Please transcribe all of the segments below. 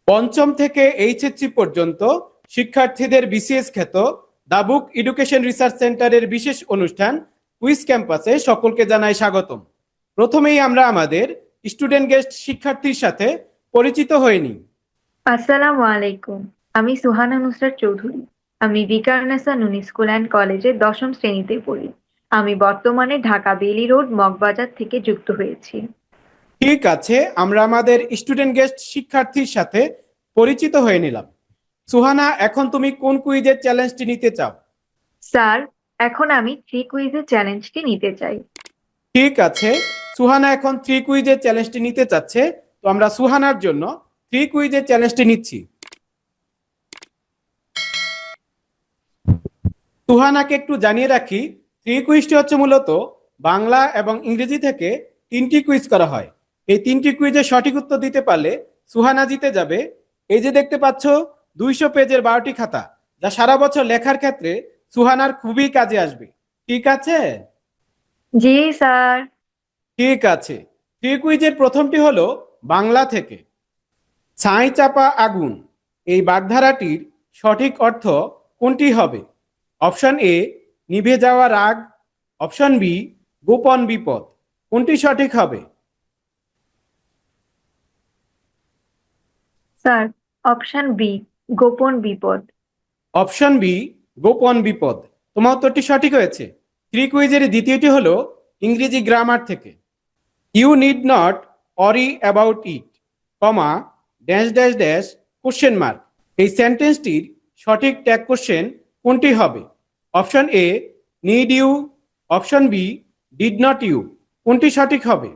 পঞ্চম থেকে এইচএসসি পর্যন্ত শিক্ষার্থীদের বিসিএস খ্যাত দ্য বুক এডুকেশন রিসার্চ সেন্টারের বিশেষ অনুষ্ঠান কুইজ ক্যাম্পাসে সকলকে জানাই স্বাগতম। প্রথমেই আমরা আমাদের স্টুডেন্ট গেস্ট শিক্ষার্থীর সাথে পরিচিত হয়ে নিই। আসসালামু আলাইকুম। আমি সুহানা নুসরাত চৌধুরী। আমি বিকারুন্নেসা নূন স্কুল অ্যান্ড কলেজে দশম শ্রেণীতে পড়ি। আমি বর্তমানে ঢাকা বেইলি রোড মগবাজার থেকে যুক্ত হয়েছি। ঠিক আছে, আমরা আমাদের স্টুডেন্ট গেস্ট শিক্ষার্থীর সাথে পরিচিত হয়ে নিলাম। সুহানা, এখন তুমি কোন কুইজের চ্যালেঞ্জটি নিতে চাও? স্যার, এখন আমি 3 কুইজের চ্যালেঞ্জটি নিতে চাই। ঠিক আছে, সুহানা এখন 3 কুইজের চ্যালেঞ্জটি নিতে চাচ্ছে। তো আমরা সুহানার জন্য 3 কুইজের চ্যালেঞ্জটি নিচ্ছি। সুহানাকে একটু জানিয়ে রাখি, 3 কুইজটি হচ্ছে মূলত বাংলা এবং ইংরেজি থেকে 3টি কুইজ করা হয়। এই 3টি কুইজের সঠিক উত্তর দিতে পারলে সুহানা জিতে যাবে। এই যে দেখতে পাচ্ছ 200 পেজের 12টি খাতা, যা সারা বছর লেখার ক্ষেত্রে সুহানার খুবই কাজে আসবে। ঠিক আছে? জি স্যার। ঠিক আছে, 3 কুইজের প্রথমটি হলো বাংলা থেকে। ছাই চাপা আগুন এই বাগধারাটির সঠিক অর্থ কোনটি হবে? অপশন এ নিভে যাওয়া রাগ, অপশন বি গোপন বিপদ। কোনটি সঠিক হবে? স্যার, অপশন বি, গোপন বিপদ। অপশন বি গোপন বিপদ। তোমার উত্তরটি সঠিক হয়েছে। 3 কুইজের দ্বিতীয়টি হলো ইংরেজি গ্রামার থেকে। You need not worry about it, comma dash dash dash question mark. এই সেন্টেন্সটির সঠিক ট্যাগ কোশ্চেন কোনটি হবে? Option A need you, option B did not you. কোনটি সঠিক হবে?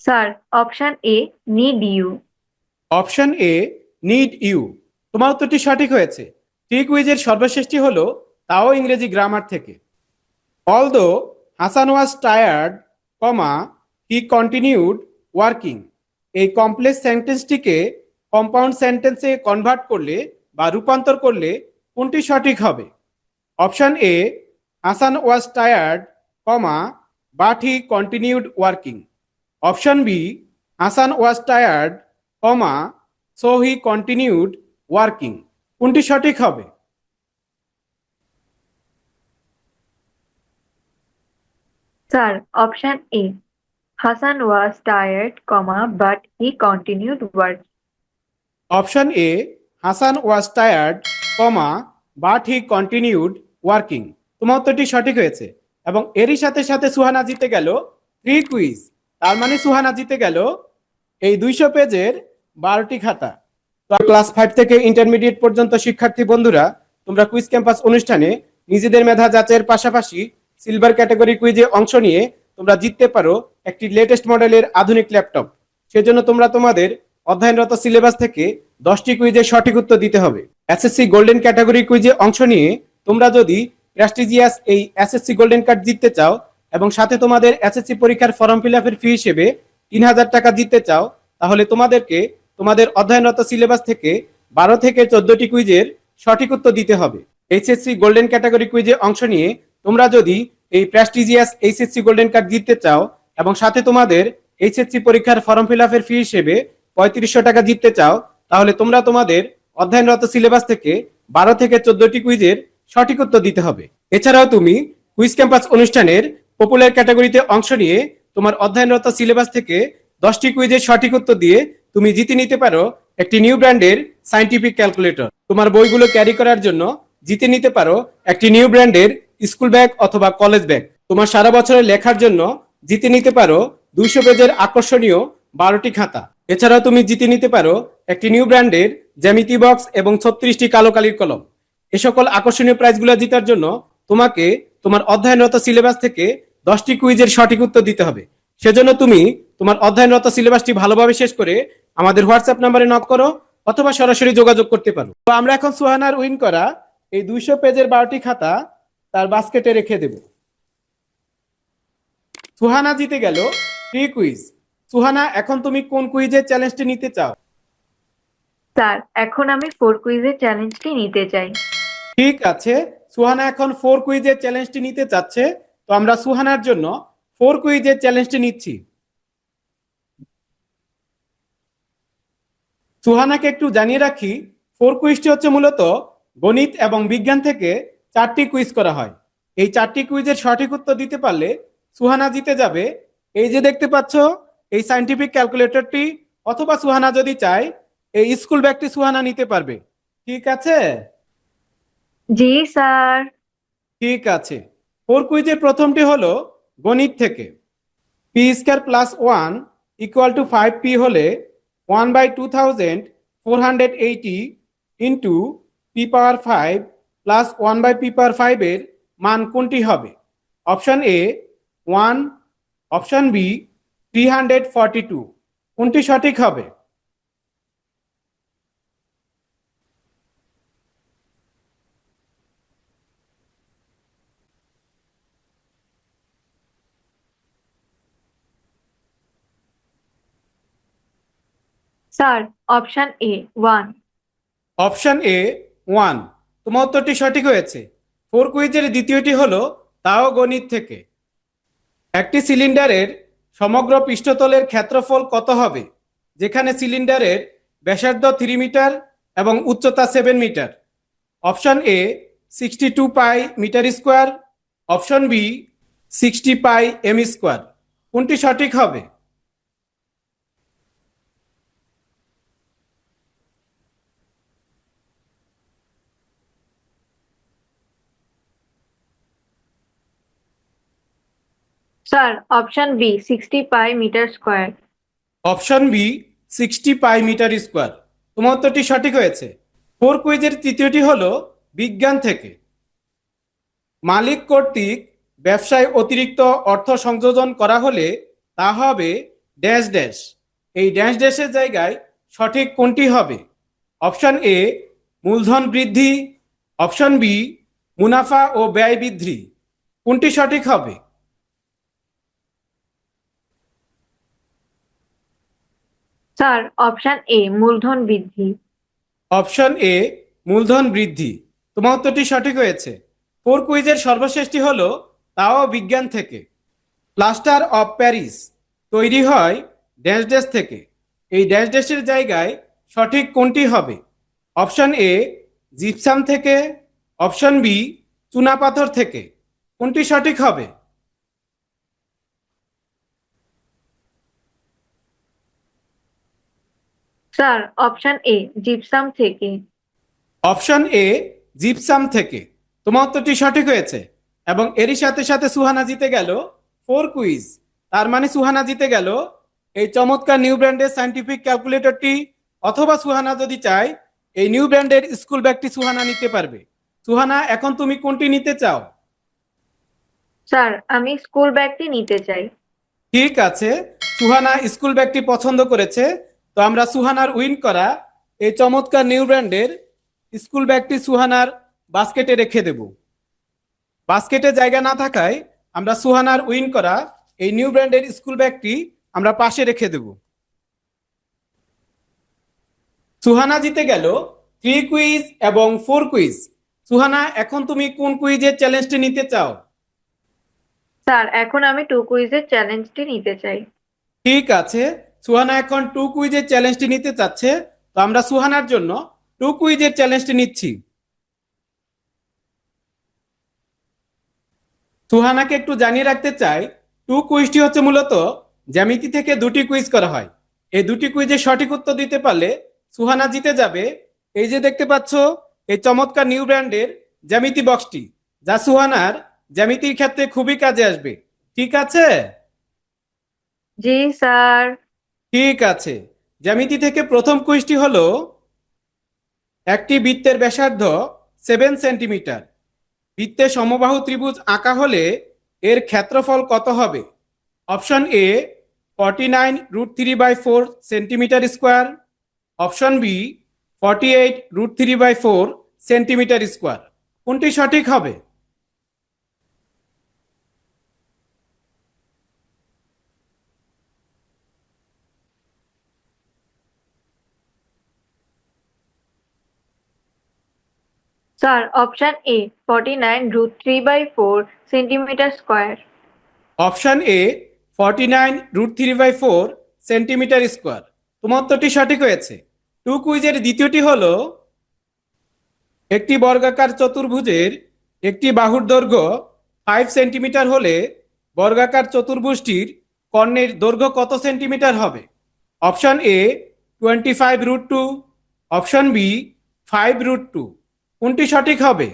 Sir, option A, need you. Option A need you. তোমার উত্তরটি সঠিক হয়েছে। 3 কুইজের সর্বশেষটি হলো তাও ইংরেজি গ্রামার থেকে। Although Hasan was tired, comma he continued working. এই কমপ্লেক্স সেন্টেন্সটিকে কম্পাউন্ড সেন্টেন্সে কনভার্ট করলে বা রূপান্তর করলে কোনটি সঠিক হবে? Option A Hasan was tired, comma but he continued working. Option B Hasan was tired, comma so he continued working. কোনটি সঠিক হবে? Sir, option A, Hasan was tired, but he continued work. Option A Hasan was tired, comma but he continued working. তোমার উত্তরটি সঠিক হয়েছে এবং এরই সাথে সাথে সুহানা জিতে গেল 3 কুইজ। তার মানে সুহানা জিতে গেল এই 200 পেজের 12টি খাতা। তো ক্লাস 5 থেকে ইন্টারমিডিয়েট পর্যন্ত শিক্ষার্থী বন্ধুরা, তোমরা কুইজ ক্যাম্পাস অনুষ্ঠানে নিজেদের মেধা যাচাইয়ের পাশাপাশি সিলভার ক্যাটাগরি কুইজে অংশ নিয়ে তোমরা জিততে পারো একটি লেটেস্ট মডেলের আধুনিক ল্যাপটপ। সেজন্য তোমরা তোমাদের অধ্যয়নরত সিলেবাস থেকে 10টি কুইজের সঠিক উত্তর দিতে হবে। এসএসসি গোল্ডেন ক্যাটাগরি কুইজে অংশ নিয়ে তোমরা যদি প্রেস্টিজিয়াস এই এসএসসি গোল্ডেন কার্ড জিততে চাও এবং সাথে তোমাদের এসএসসি পরীক্ষার ফর্ম ফিল আপের ফি হিসেবে 3000 টাকা জিততে চাও, তাহলে তোমাদেরকে তোমাদের অধ্যয়নরত সিলেবাস থেকে 12 থেকে 14টি কুইজের সঠিক উত্তর দিতে হবে। এইচএসসি গোল্ডেন ক্যাটাগরি কুইজে অংশ নিয়ে তোমরা যদি এই প্রেস্টিজিয়াস এইচএসসি গোল্ডেন কার্ড জিততে চাও এবং সাথে তোমাদের এইচএসসি পরীক্ষার ফর্ম ফিল আপের ফি হিসেবে 3500 টাকা জিততে চাও, তাহলে তোমরা তোমাদের অধ্যয়নরত সিলেবাস থেকে 12 থেকে 14টি কুইজের সঠিক উত্তর দিতে হবে। এছাড়াও তুমি কুইজ ক্যাম্পাস অনুষ্ঠানের পপুলার ক্যাটাগরিতে অংশ নিয়ে তোমার অধ্যয়নরত সিলেবাস থেকে 10টি কুইজের সঠিক উত্তর দিয়ে তুমি জিতে নিতে পারো একটি নিউ ব্র্যান্ডের সায়েন্টিফিক ক্যালকুলেটর। তোমার বইগুলো ক্যারি করার জন্য জিতে নিতে পারো একটি নিউ ব্র্যান্ডের স্কুল ব্যাগ অথবা কলেজ ব্যাগ। তোমার সারা বছরের লেখার জন্য জিতে নিতে পারো 200 পেজের আকর্ষণীয় 12টি খাতা। এছাড়াও তুমি জিতে নিতে পারো একটি নিউ ব্র্যান্ডের জ্যামিতি বক্স এবং 36টি কালো কালির কলম। এ সকল আকর্ষণীয় প্রাইজগুলো জেতার জন্য তোমাকে তোমার অধ্যয়নরত সিলেবাস থেকে 10টি কুইজের সঠিক উত্তর দিতে হবে। সেজন্য তুমি তোমার অধ্যয়নরত সিলেবাসটি ভালোভাবে শেষ করে আমাদের হোয়াটসঅ্যাপ নম্বরে নক করো অথবা সরাসরি যোগাযোগ করতে পারো। তো আমরা এখন সুহানার উইন করা এই 200 পেজের 12টি খাতা তার বাস্কেটে রেখে দেব। সুহানা জিতে গেল 3 কুইজ। সুহানা, এখন তুমি কোন কুইজের চ্যালেঞ্জটি নিতে চাও? স্যার, এখন আমি 4 কুইজের চ্যালেঞ্জটি নিতে চাই। ঠিক আছে, সুহানা এখন 4 কুইজের চ্যালেঞ্জটি নিতে চাচ্ছে। তো আমরা সুহানার জন্য 4 কুইজের চ্যালেঞ্জটি নিচ্ছি। সুহানাকে একটু জানিয়ে রাখি, 4 কুইজটি হচ্ছে মূলত গণিত এবং বিজ্ঞান থেকে 4টি কুইজ করা হয়। এই 4টি কুইজের সঠিক উত্তর দিতে পারলে সুহানা জিতে যাবে। এই যে দেখতে পাচ্ছ এই সায়েন্টিফিক ক্যালকুলেটরটি, অথবা সুহানা যদি চায় এই স্কুল ব্যাগটি সুহানা নিতে পারবে। ঠিক আছে? জি স্যার। ঠিক আছে। 4 কুইজের প্রথমটি হলো গণিত থেকে। P square plus 1 equal to 5p হলে 1/2480 into p power 5 plus 1/p power 5 এর মান কোনটি হবে? Option A 1, option B 342। কোনটি সঠিক হবে? Sir, option A 1। Option A 1। তোমার উত্তরটি সঠিক হয়েছে। 4 কুইজের দ্বিতীয়টি হলো তাও গণিত থেকে। একটি সিলিন্ডারের সমগ্র পৃষ্ঠতলের ক্ষেত্রফল কত হবে, যেখানে সিলিন্ডারের ব্যাসার্ধ 3 মিটার এবং উচ্চতা 7 metre? Option A 62 pi metre square, option B 60 pi m square. কোনটি সঠিক হবে? Sir, option B 60 pi metre square. Option B 60 pi metre square. তোমার উত্তরটি সঠিক হয়েছে। 4 কুইজের তৃতীয়টি হলো বিজ্ঞান থেকে। মালিক কর্তৃক ব্যবসায় অতিরিক্ত অর্থ সংযোজন করা হলে তা হবে ড্যাশ ড্যাশ। এই ড্যাশ ড্যাশের জায়গায় সঠিক কোনটি হবে? অপশন এ মূলধন বৃদ্ধি, অপশন বি মুনাফা ও ব্যয় বৃদ্ধি। কোনটি সঠিক হবে? স্যার, অপশন এ মূলধন বৃদ্ধি। অপশন এ মূলধন বৃদ্ধি। তোমার উত্তরটি সঠিক হয়েছে। 4 কুইজের সর্বশেষটি হলো তাও বিজ্ঞান থেকে। প্লাস্টার অফ প্যারিস তৈরি হয় ড্যাশ ড্যাশ থেকে। এই ড্যাশ ড্যাশের জায়গায় সঠিক কোনটি হবে? অপশন এ জিপসাম থেকে, অপশন বি চুনাপাথর থেকে। কোনটি সঠিক হবে? স্যার, অপশন এ জিপসাম থেকে। অপশন এ জিপসাম থেকে। তোমার উত্তরটি সঠিক হয়েছে এবং এরই সাথে সাথে সুহানা জিতে গেল 4 কুইজ। তার মানে সুহানা জিতে গেল এই চমৎকার নিউ ব্র্যান্ডের সায়েন্টিফিক ক্যালকুলেটরটি, অথবা সুহানা যদি চায় এই নিউ ব্র্যান্ডের স্কুল ব্যাগটি সুহানা নিতে পারবে। সুহানা, এখন তুমি কোনটি নিতে চাও? স্যার, আমি স্কুল ব্যাগটি নিতে চাই। ঠিক আছে, সুহানা স্কুল ব্যাগটি পছন্দ করেছে। তো আমরা সুহানার উইন করা এই চমৎকার নিউ ব্র্যান্ডের স্কুল ব্যাগটি সুহানার বাস্কেটে রেখে দেব। বাস্কেটে জায়গা না থাকায় আমরা সুহানার উইন করা এই নিউ ব্র্যান্ডের স্কুল ব্যাগটি আমরা পাশে রেখে দেব। সুহানা জিতে গেল 3 কুইজ এবং 4 কুইজ। সুহানা, এখন তুমি কোন কুইজের চ্যালেঞ্জটি নিতে চাও? স্যার, এখন আমি 2 কুইজের চ্যালেঞ্জটি নিতে চাই। ঠিক আছে, সুহানা এখন 2 কুইজের চ্যালেঞ্জটি নিতে চাচ্ছে। তো আমরা সুহানার জন্য 2 কুইজের চ্যালেঞ্জটি নিচ্ছি। সুহানাকে একটু জানিয়ে রাখতে চাই, 2 কুইজটি হচ্ছে মূলত জ্যামিতি থেকে 2টি কুইজ করা হয়। এই 2টি কুইজের সঠিক উত্তর দিতে পারলে সুহানা জিতে যাবে এই যে দেখতে পাচ্ছ এই চমৎকার নিউ ব্র্যান্ডের জ্যামিতি বক্সটি, যা সুহানার জ্যামিতির ক্ষেত্রে খুবই কাজে আসবে। ঠিক আছে? জি স্যার। ঠিক আছে। জ্যামিতি থেকে প্রথম কুইজটি হলো একটি বৃত্তের ব্যাসার্ধ 7 সেন্টিমিটার। বৃত্তে সমবাহু ত্রিভুজ আঁকা হলে এর ক্ষেত্রফল কত হবে? Option A 49√3/4 centimetre square, option B 48√3/4 centimetre square. কোনটি সঠিক হবে? Sir, option A 49√3/4 centimetre square. Option A 49√3/4 centimetre square. তোমার উত্তরটি সঠিক হয়েছে। টু কুইজের দ্বিতীয়টি হলো একটি বর্গাকার চতুর্ভুজের একটি বাহুর দৈর্ঘ্য 5 সেন্টিমিটার হলে বর্গাকার চতুর্ভুজটির কর্ণের দৈর্ঘ্য কত সেন্টিমিটার হবে? Option A 25√2, option B 5√2। কোনটি সঠিক হবে?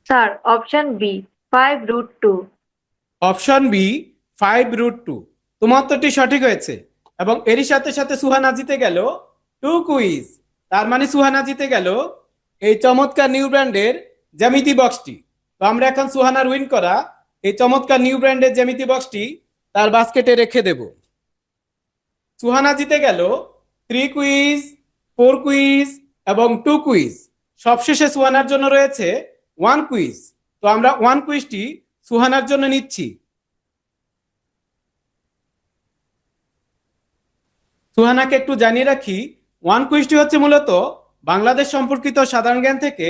Sir, option B 5√2। Option B 5√2। তোমার উত্তরটি সঠিক হয়েছে এবং এরই সাথে সাথে সুহানা জিতে গেল টু কুইজ। তার মানে সুহানা জিতে গেল এই চমৎকার নিউ ব্র্যান্ডের জ্যামিতি বক্সটি। তো আমরা এখন সুহানার উইন করা এই চমৎকার নিউ ব্র্যান্ডের জ্যামিতি বক্সটি তার বাস্কেটে রেখে দেব। সুহানা জিতে গেল 3 কুইজ, 4 কুইজ এবং 2 কুইজ। সবশেষে সুহানার জন্য রয়েছে 1 কুইজ। তো আমরা 1 কুইজটি সুহানার জন্য নিচ্ছি। সুহানাকে একটু জানিয়ে রাখি, 1 কুইজটি হচ্ছে মূলত বাংলাদেশ সম্পর্কিত সাধারণ জ্ঞান থেকে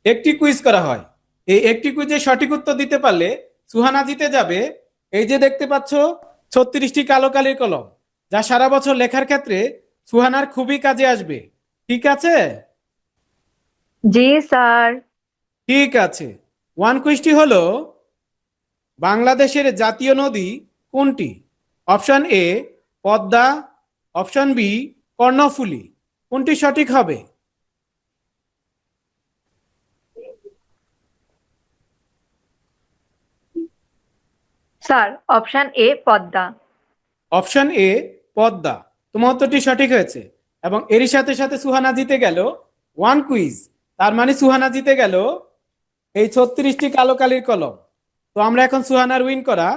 একটি কুইজ করা হয়। এই একটি কুইজের সঠিক উত্তর দিতে পারলে সুহানা জিতে যাবে এই যে দেখতে পাচ্ছ 36টি কালো কালির কলম, যা সারা বছর লেখার ক্ষেত্রে সুহানার খুবই কাজে আসবে। ঠিক আছে? জি স্যার। ঠিক আছে। 1 কুইজটি হলো বাংলাদেশের জাতীয় নদী কোনটি? Option A Padma, option B Karnaphuli. কোনটি সঠিক হবে? Sir, option A Padma. Option A Padma. তোমার উত্তরটি সঠিক হয়েছে এবং এরই সাথে সাথে সুহানা জিতে গেল 1 কুইজ। তার মানে সুহানা জিতে গেল এই 36টি কালো কালির কলম। তো আমরা এখন সুহানার উইন করা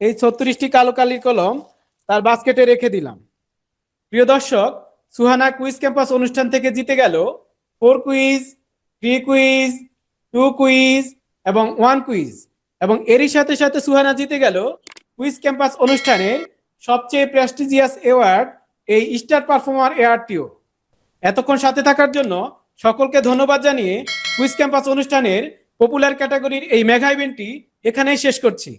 এই 36টি কালো কালির কলম তার বাস্কেটে রেখে দিলাম। প্রিয় দর্শক, সুহানা কুইজ ক্যাম্পাস অনুষ্ঠান থেকে জিতে গেল 4 কুইজ, 3 কুইজ, 2 কুইজ এবং 1 কুইজ এবং এরই সাথে সাথে সুহানা জিতে গেল কুইজ ক্যাম্পাস অনুষ্ঠানের সবচেয়ে প্রেস্টিজিয়াস অ্যাওয়ার্ড, এই স্টার পারফর্মার অ্যাওয়ার্ডটিও। এতক্ষণ সাথে থাকার জন্য সকলকে ধন্যবাদ জানিয়ে কুইজ ক্যাম্পাস অনুষ্ঠানের পপুলার ক্যাটাগরির এই মেগা ইভেন্টটি এখানেই শেষ করছি।